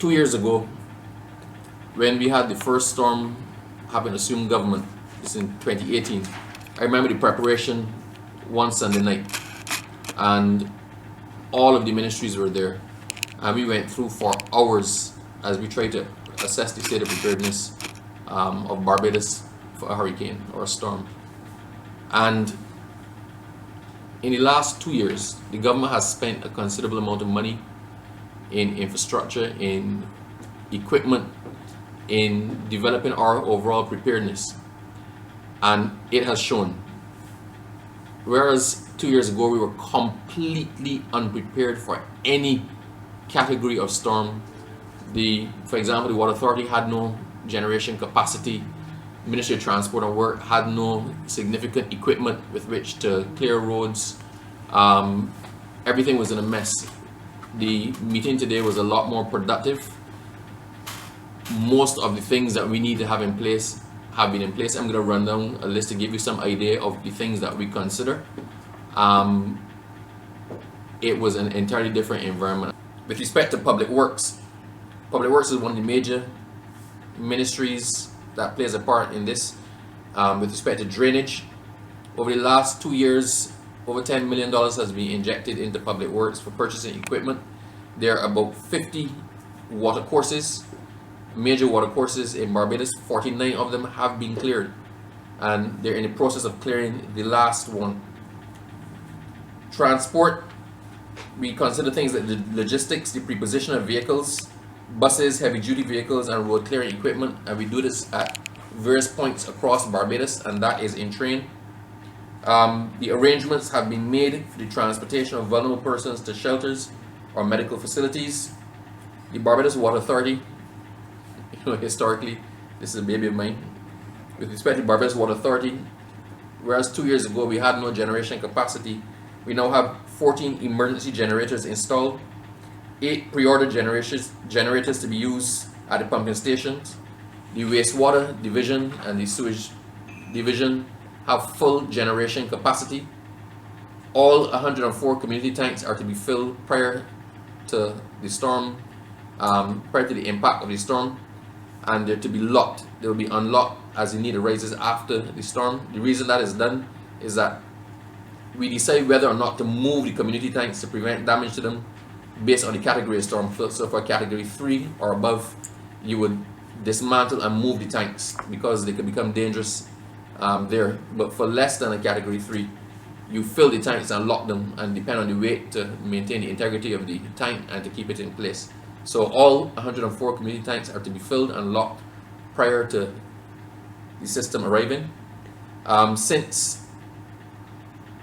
2 years ago, when we had the first storm having assumed government, this in 2018, I remember the preparation one Sunday night, and all of the ministries were there, and we went through for hours as we tried to assess the state of preparedness of Barbados for a hurricane or a storm. And in the last 2 years, the government has spent a considerable amount of money in infrastructure, in equipment, in developing our overall preparedness, and it has shown. Whereas 2 years ago we were completely unprepared for any category of storm. For example, the Water Authority had no generation capacity. Ministry of Transport and Work had no significant equipment with which to clear roads. Everything was in a mess. The meeting today was a lot more productive. Most of the things that we need to have in place have been in place. I'm going to run down a list to give you some idea of the things that we consider. It was an entirely different environment. With respect to Public Works is one of the major ministries that plays a part in this. With respect to drainage, over the last 2 years, over $10 million has been injected into Public Works for purchasing equipment. There are about 50 water courses, major water courses in Barbados. 49 of them have been cleared, and they're in the process of clearing the last one. Transport, we consider things like the logistics, the preposition of vehicles, buses, heavy-duty vehicles, and road clearing equipment, and we do this at various points across Barbados, and that is in train. The arrangements have been made for the transportation of vulnerable persons to shelters or medical facilities. The Barbados Water Authority, historically, this is a baby of mine. With respect to Barbados Water Authority, whereas 2 years ago we had no generation capacity, we now have 14 emergency generators installed, 8 pre-ordered generators to be used at the pumping stations. The wastewater division and the sewage division have full generation capacity. All 104 community tanks are to be filled prior to the storm, prior to the impact of the storm, and they're to be locked. They will be unlocked as the need arises after the storm. The reason that is done is that we decide whether or not to move the community tanks to prevent damage to them based on the category of storm. So for category 3 or above, you would dismantle and move the tanks because they could become dangerous there. But for less than a category 3, you fill the tanks and lock them and depend on the weight to maintain the integrity of the tank and to keep it in place. So all 104 community tanks are to be filled and locked prior to the system arriving. Since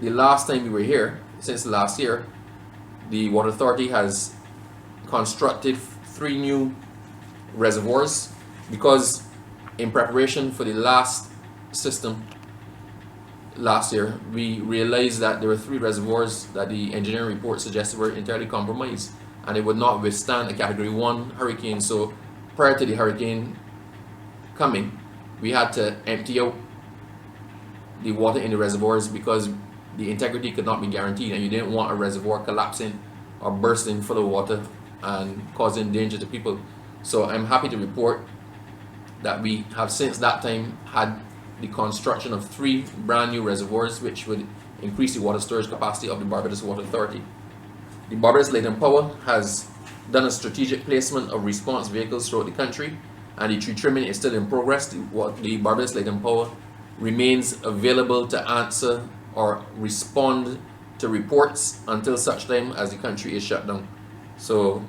the last time we were here, since last year, the Water Authority has constructed 3 new reservoirs, because in preparation for the last system last year, we realized that there were 3 reservoirs that the engineering report suggested were entirely compromised and it would not withstand a category 1 hurricane. So prior to the hurricane coming, we had to empty out the water in the reservoirs because the integrity could not be guaranteed, and you didn't want a reservoir collapsing or bursting full of water and causing danger to people. So I'm happy to report that we have since that time had the construction of 3 brand new reservoirs which would increase the water storage capacity of the Barbados Water Authority. The Barbados Light and Power has done a strategic placement of response vehicles throughout the country, and the tree trimming is still in progress. The Barbados Light and Power remains available to answer or respond to reports until such time as the country is shut down. So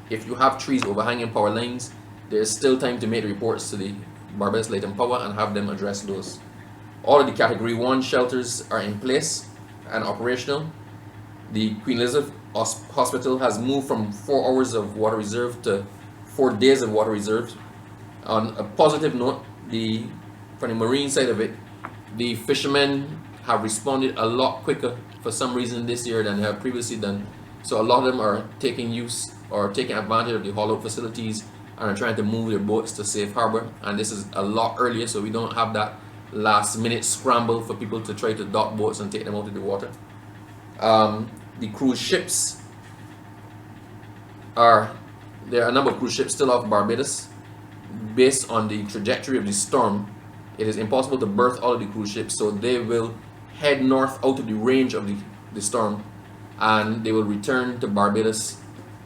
if you have trees overhanging power lines, there is still time to make reports to the Barbados Light and Power and have them address those. All of the category 1 shelters are in place and operational. The Queen Elizabeth Hospital has moved from 4 hours of water reserve to 4 days of water reserve. On a positive note, from the marine side of it, the fishermen have responded a lot quicker for some reason this year than they have previously done. So a lot of them are taking advantage of the haul out facilities and are trying to move their boats to safe harbor, and this is a lot earlier, so we don't have that last minute scramble for people to try to dock boats and take them out of the water. The cruise ships are There are a number of cruise ships still off Barbados. Based on the trajectory of the storm, it is impossible to berth all of the cruise ships, so they will head north out of the range of the storm, and they will return to Barbados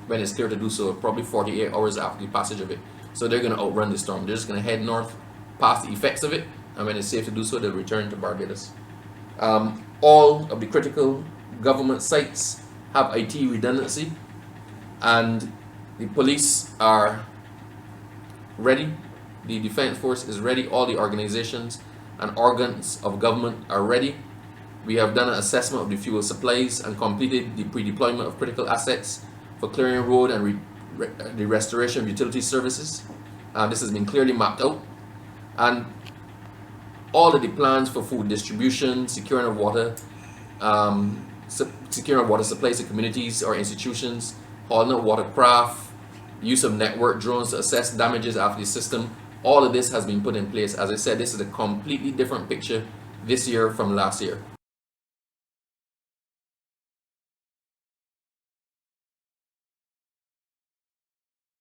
when it's clear to do so, probably 48 hours after the passage of it. So they're going to outrun the storm. They're just going to head north past the effects of it, and when it's safe to do so, they'll return to Barbados. All of the critical government sites have IT redundancy, and the police are ready, the defense force is ready, all the organizations and organs of government are ready. We have done an assessment of the fuel supplies and completed the pre-deployment of critical assets for clearing road and the restoration of utility services. This has been clearly mapped out, and all of the plans for food distribution, securing of water supplies to communities or institutions, hauling out watercraft, use of network drones to assess damages after the system, all of this has been put in place. As I said, this is a completely different picture this year from last year.